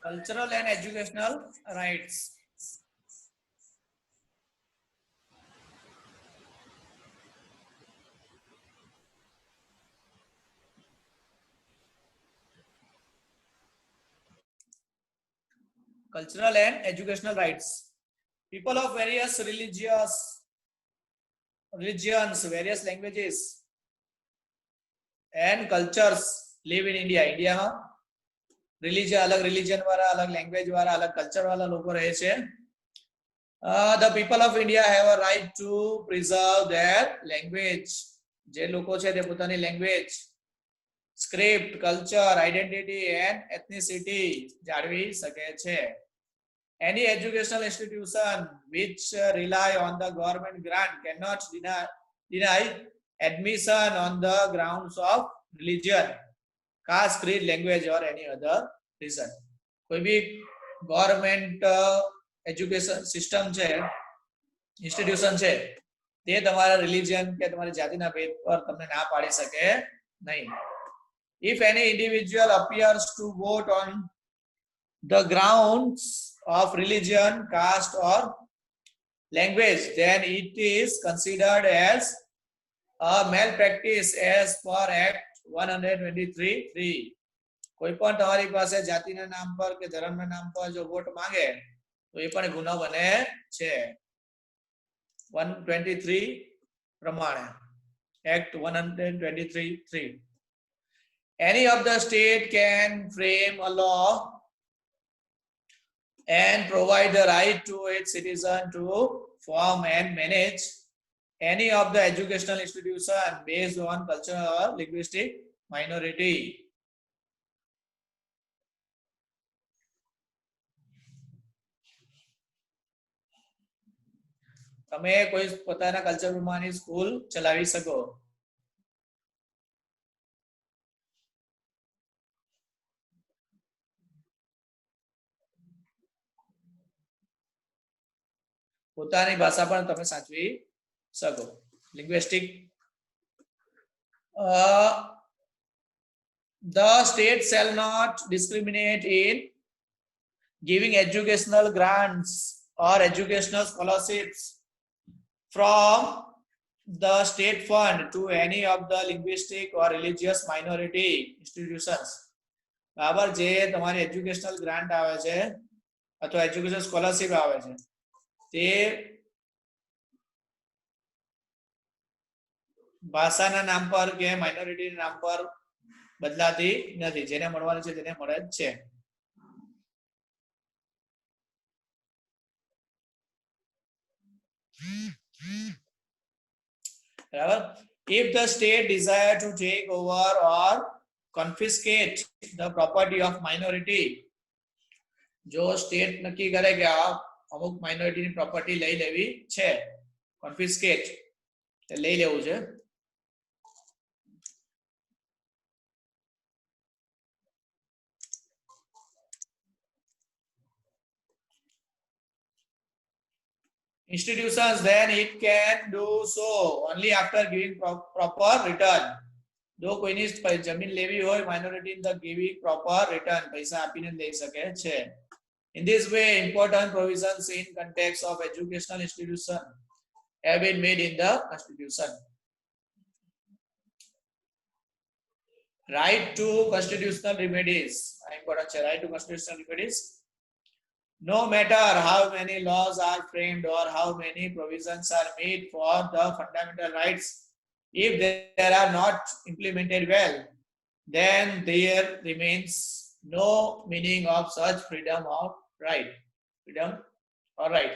Cultural and educational rights. Cultural and educational rights. People of various religions, various languages and cultures live in India. India में अलग religion वाला, अलग language वाला, अलग culture वाला लोगों रहे छे. The people of India have a right to preserve their language. જે લોકો છે તે પોતાની language, script, culture, identity and ethnicity જાળવી શકે છે. Any educational institution which rely on the government grant cannot deny admission on the grounds of religion, caste, creed, language or any other reason. कोई भी गवर्नमेंट एजुकेशन सिस्टम છે, institution છે, તે તમારા religion કે તમારી જાતિના ભેદ પર તમને ના પાડી શકે નહીં. If any individual appears to vote on the grounds of religion, caste or language, then it is considered as a malpractice as per Act 123(3). કોઈ પણ તમારી પાસે જાતિના નામ પર કે ધર્મના નામ પર જો વોટ માંગે તો એ પણ ગુનો બને છે. 123 પ્રમાણે, Act 123(3). Any of the state can frame a law and provide the right to its citizen to form and manage any of the educational institution based on cultural or linguistic minority. તમે કોઈ પોતાના culture પ્રમાણે school ચલાવી શકો. પોતાની ભાષા પણ તમે સાચવી શકો. Linguistic. The state shall not discriminate in giving educational grants or educational scholarships from the state fund to any of the linguistic or religious minority institutions. બરાબર, જે તમારી એજ્યુકેશનલ ગ્રાન્ટ આવે છે અથવા એજ્યુકેશન સ્કોલરશિપ આવે છે તે ભાષાના નામ પર કે માઇનોરિટીના નામ પર બદલાતી નથી. જેને મળવાની છે તેને મળે જ છે. બરાબર. If the state desire to take over or confiscate the property of minority, જો સ્ટેટ નક્કી કરે કે આ અમુક માઇનોરિટીની પ્રોપર્ટી લઈ લેવી છે, confiscate લઈ લેવું છે. Institutions, then it can do so only after giving proper return. જો કોઈની જમીન લેવી હોય minority, the giving proper return, પૈસા આપીને લઈ શકે છે. In this way, important provisions in context of educational institution have been made in the Constitution. Right to constitutional remedies. Important છે, right to constitutional remedies. No matter how many laws are framed or how many provisions are made for the fundamental rights, if they are not implemented well, then there remains no meaning of such freedom or right. Freedom or right.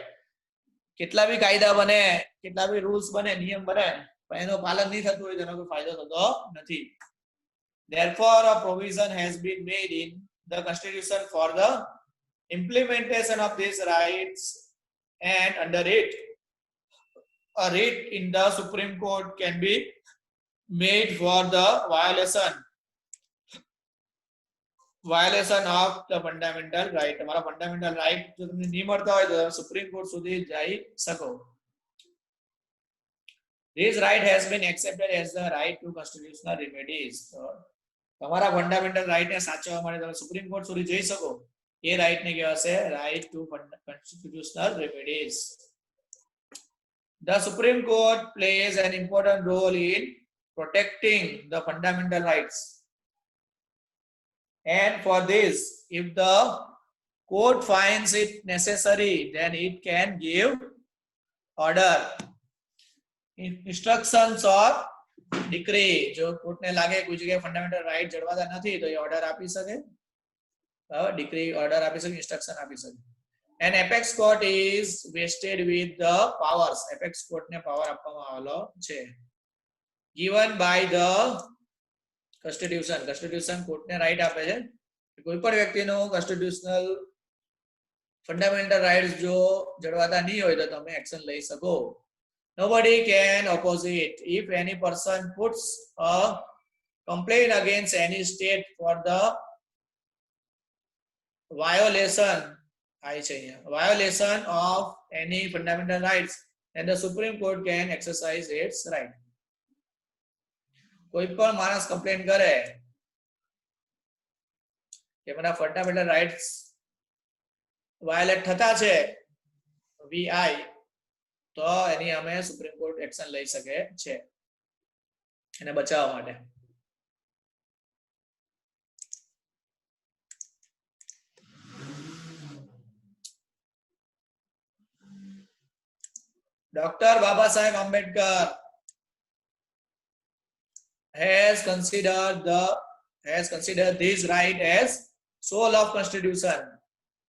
કેટલા બી કાયદા બને, કેટલા બી rules બને, નિયમ બને, પણ એનો પાલન નહીં થતું હોય તેનો કોઈ ફાયદો થતો નથી. Therefore, a provision has been made in the Constitution for the implementation of these rights, and under it a writ in the Supreme Court can be made for the violation of the fundamental right. તમારા fundamental right જો તમને નહીં મળતા હોય તો supreme court સુધી જઈ શકો. This right has been accepted as the right to constitutional remedies. તમારા fundamental right ને સાચવવા માટે તમે સુપ્રીમ કોર્ટ સુધી જઈ શકો. એ રાઈટ ને કહેવાશે right to constitutional remedies. The Supreme Court plays an important role in protecting the fundamental rights. And for this, if the court finds it necessary, then it can give order, instructions or decree. જો કોર્ટને લાગે કોઈ જગ્યાએ fundamental right જળવાતા નથી તો એ order આપી શકે, decree order આપી શકે, instruction આપી શકે. An apex court is vested with the powers. Apex court ને પાવર આપવામાં આવેલો છે given by the constitution. constitution court ને રાઈટ આપે છે કોઈ પણ વ્યક્તિનો constitutional fundamental rights જો જળવાતા નહીં હોય તો તમે એક્શન લઈ શકો. Nobody can oppose it. If any person puts a complaint against any state for the violation of any fundamental rights, then the Supreme Court can exercise its right. કોઈ પણ માણસ કમ્પ્લેન કરે કે મારા ફંડામેન્ટલ રાઇટ્સ વાયોલેટ થતા છે VI, તો એની અમે સુપ્રીમ કોર્ટ એક્શન લઈ શકે છે એને બચાવવા માટે. Dr. Baba Saheb Ambedkar has considered this right as soul of constitution.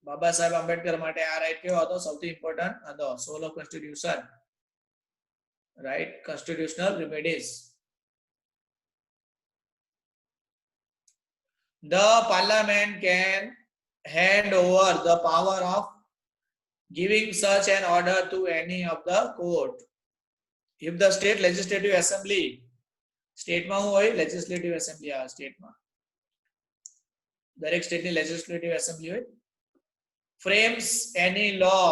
Baba Saheb Ambedkar માટે આ રાઈટ કેવો હતો? સૌથી ઇમ્પોર્ટન્ટ હતો, soul of constitution, right, constitutional remedies. The parliament can hand over the power of giving such an order to any of the court if the state legislative assembly, state માં હું હોય legislative assembly, આ state માં દરેક state ની legislative assembly હોય, frames any law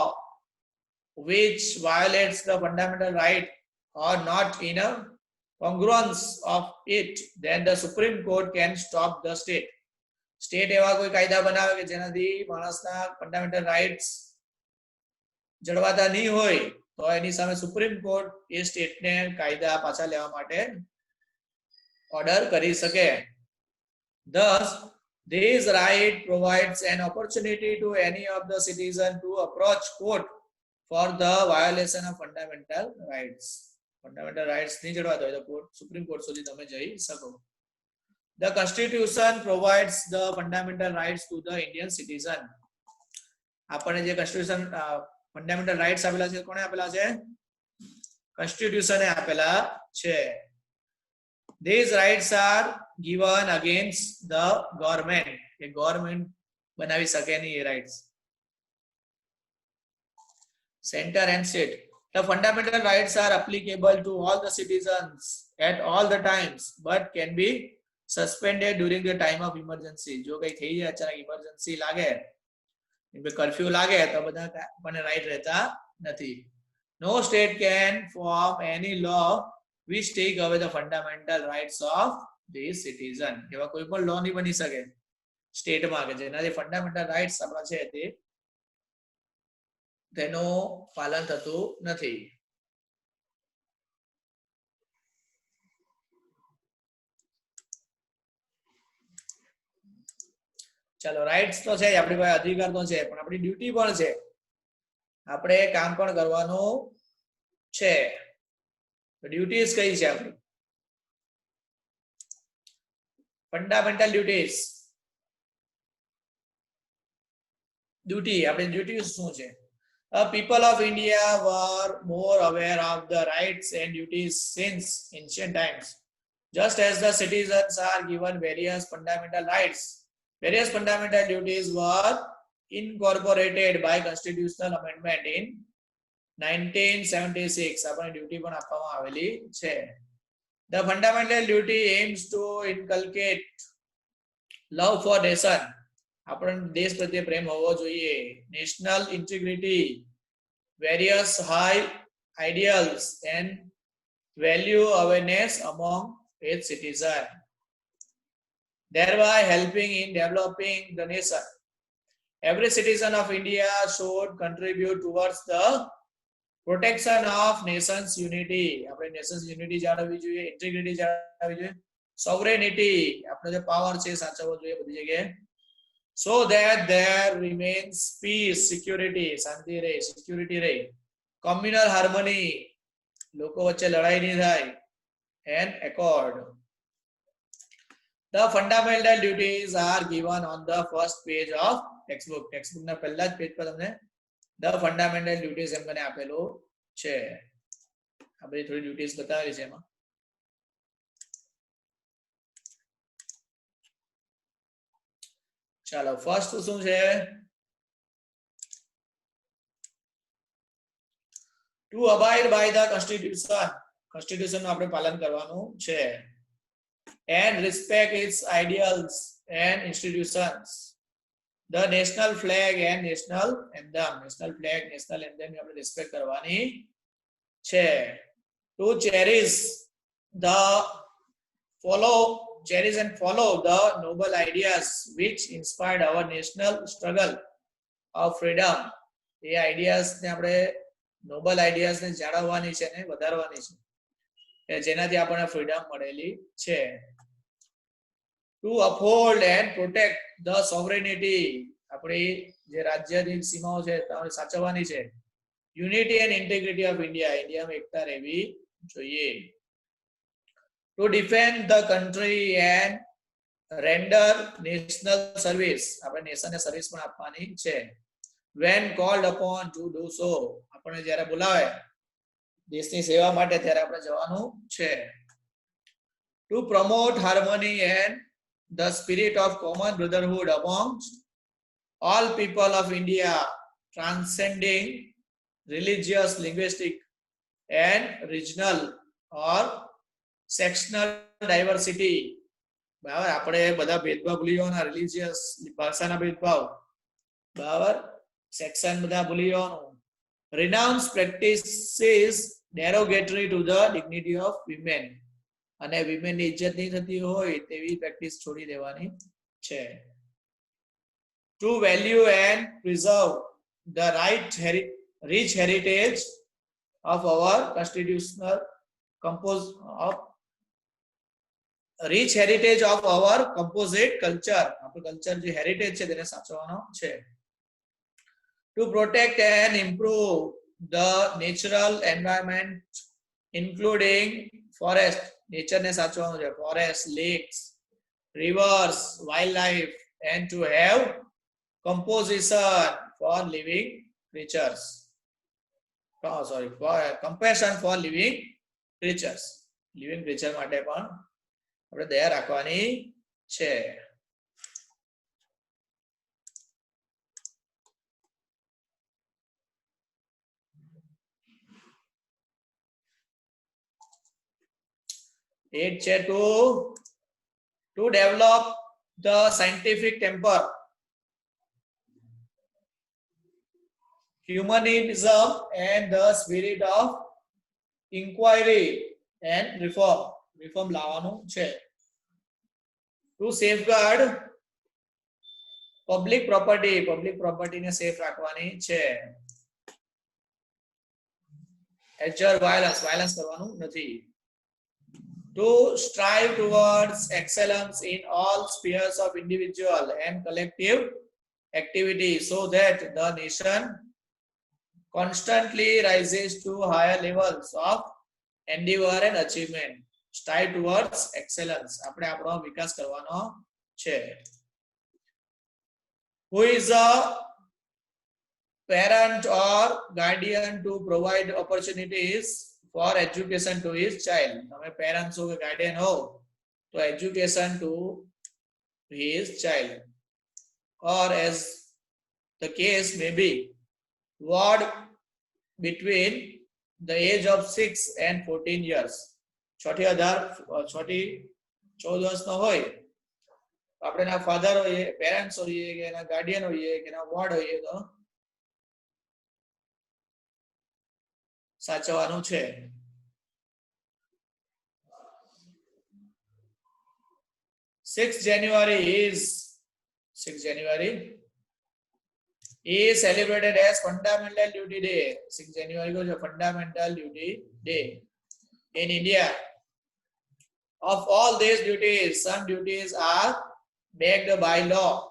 which violates the fundamental right or not in a congruence of it, then the Supreme Court can stop the state. State એવા કોઈ કાયદા બનાવે કે જેનાથી માણસના fundamental rights જળવાતા નહીં હોય તો એની સામે સુપ્રીમ કોર્ટ એ સ્ટેટને કાયદા પાછા લેવા માટે ઓર્ડર કરી શકે. Thus, this right provides an opportunity to any of the citizen to approach court for the violation of fundamental rights. Fundamental rights નહીં જળવાતા હોય તો કોર્ટ, સુપ્રીમ કોર્ટ સુધી તમે જઈ શકો. The Constitution provides the fundamental rights to the Indian citizen. આપણને જે Constitution fundamental rights આપેલા છે કોણે આપેલા છે? કોન્સ્ટિટ્યુશને આપેલા છે. These rights are given against the government. કે ગવર્નમેન્ટ બનાવી શકે નહીં એ rights. Center and state. The fundamental rights are applicable to all the citizens at all the times, but can be suspended during the time of emergency. જો કઈ થઈ જાય અચાનક emergency લાગે, કર્ફ્યુ લાગે તો બધા મને રાઈટ રહેતા નથી. No state can form any law which take away the fundamental rights of the citizen. એવા કોઈ પણ લો નહીં બની શકે સ્ટેટમાં કે જેનાથી ફંડામેન્ટલ રાઇટ્સ આપણા છે તેનું પાલન થતું નથી. ચાલો, રાઇટ્સ તો છે, આપણી પાસે અધિકાર તો છે, પણ આપણી ડ્યુટી પણ છે, આપણે કામ પણ કરવાનું છે. ડ્યુટીઝ કઈ છે આપણી? Fundamental duties. ડ્યુટી, આપણી ડ્યુટીઝ શું છે? People of India were more aware of the rights and duties since ancient times. Just as the citizens are given various fundamental rights, various fundamental duties were incorporated by constitutional amendment in 1976. આપણે duty પણ આપવામાં આવેલી છે. The fundamental duty aims to inculcate love for nation. આપણે દેશ પ્રત્યે પ્રેમ હોવો જોઈએ. National integrity, various high ideals and value awareness among its citizens, thereby helping in developing the nation. every citizen of India should contribute towards the protection of nation's unity. આપણે nation's unity જાળવવી જોઈએ, integrity જાળવવી જોઈએ, sovereignty આપણો જે power છે સાચવવો જોઈએ બધી જગ્યાએ, so that there remains peace, security, શાંતિ રહે, security રહે, communal harmony, લોકો વચ્ચે લડાઈ નહીં થાય, and accord. The fundamental duties are given on the first page of textbook. textbook ના પહેલા જ પેજ પર તમને the fundamental duties એમ મને આપેલું છે. આ બધી થોડી ડ્યુટીઝ બતાવેલી છે એમાં. ચાલો ફર્સ્ટ શું છે? To abide by the constitution. Constitution નું આપણે પાલન કરવાનું છે. And respect its ideals and institutions. The national flag and national anthem. National flag, national anthem ની આપણે respect કરવાની છે. To cherish and follow the noble ideas which inspired our national struggle of freedom. A ideas ને આપણે noble ideas ને જાળવવાની છે ને વધારવાની છે, જેનાથી આપણને ફ્રીડમ મળેલી છે. To uphold and protect the sovereignty. આપણી જે રાજ્યની સીમાઓ છે તે સાચવવાની છે. Unity and integrity of India. ઇન્ડિયામાં એકતા રહેવી જોઈએ. To defend the country and render national service. આપણે નેશનને સર્વિસ પણ આપવાની છે. When called upon to do so. આપણે જ્યારે બોલાવે દેશની સેવા માટે ત્યારે આપણે જવાનું છે. To promote harmony and the spirit of common brotherhood amongst all people of India, transcending religious, linguistic, and regional or sectional diversity. બરાબર, આપણે બધા ભેદભાવ ભૂલી જવાના, રિલિજિયસ ભાષાના ભેદભાવ, બરાબર, સેક્શન બધા ભૂલી જવાનું. Renounce practices derogatory to the dignity of women. અને વિમેન ની ઇજ્જત નહીં થતી હોય તેવી પ્રેક્ટિસ છોડી દેવાની છે. To value and preserve the rich heritage of our constitutional composite culture. આપણું કલ્ચર જે હેરિટેજ છે તેને સાચવવાનો છે. To protect and improve the natural environment including forest. Nature ने साचवવાનું છે, forest, lakes, rivers, wildlife, and to have composition for living creatures. Compassion for living creatures. living creature માટે પણ આપણે દયા રાખવાની છે. It છે to develop the scientific temper, humanism, and the spirit of inquiry and reform લાવવાનું છે. To safeguard public property ને સેફ રાખવાની છે. Adjure violence કરવાનું નથી. To strive towards excellence in all spheres of individual and collective activity so that the nation constantly rises to higher levels of endeavor and achievement. Strive towards excellence. આપણે આપણો વિકાસ કરવાનો છે. Who is a parent or guardian to provide opportunities for education to his child. તમે parents હો કે guardian હો તો education to his child, or as the case may be, ward between the age of 6 and 14 years. 14 વર્ષનો હોય આપણે એના father હોઈએ, પેરેન્ટ્સ હોઈએ કે એના ગાર્ડિયન હોઈએ કે એના વોર્ડ હોઈએ તો સાચવવાનું છે. January is celebrated as Fundamental Duty Day. 6 January को जो Fundamental Duty Day in India. Of all these duties, some duties are backed by law.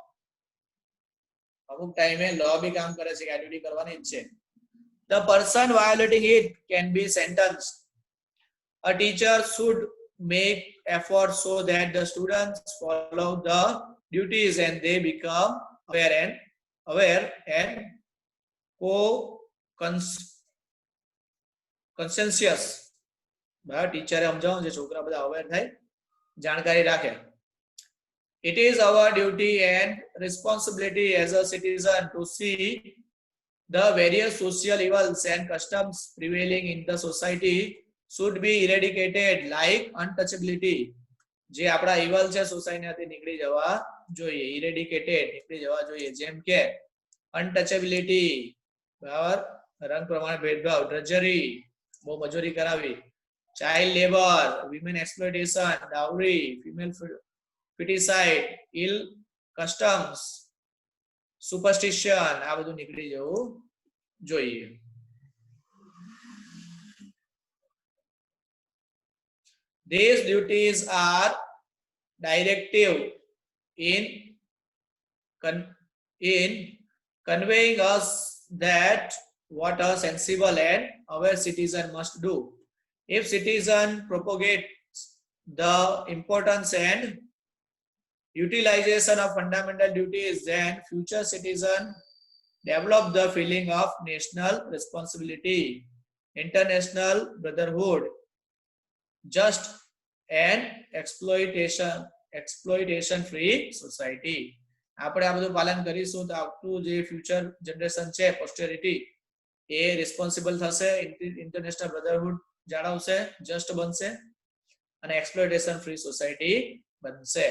अमुक टाइम में लॉ भी काम करे છે કે આ ડ્યુટી કરવાની જ છે. The person violating it can be sentenced. A teacher should make effort so that the students follow the duties and they become aware and conscientious. બરાબર ટીચરે સમજાવો જે છોકરા બધા અવેર થાય જાણકારી રાખે. It is our duty and responsibility as a citizen to see the various social evils and customs prevailing in the society should be eradicated, like untouchability. જે આપડા evil છે સોસાયટીમાંથી નીકળી જવા જોઈએ, eradicated નીકળી જવા જોઈએ. જેમ કે untouchability, બરાબર, રંગ પ્રમાણે ભેદભાવ, drudgery, બહુ મજૂરી કરાવી, child labor, women exploitation, dowry, female feticide, ill customs, superstition, આ બધું નીકળી જવું જોઈએ. These duties are directive in conveying us that what a sensible and aware citizen must do. If citizen propagates the importance and utilization of fundamental duties, then future citizens develop the feeling of national responsibility, international brotherhood, just and exploitation free society. આપણે આ બધું પાલન કરીશું તો આવતું જે future generation છે પોસ્ટેરિટી એ responsible થશે, ઇન્ટરનેશનલ બ્રધરહુડ જાળવશે, જસ્ટ બનશે અને એક્સપ્લોઇટેશન ફ્રી સોસાયટી બનશે.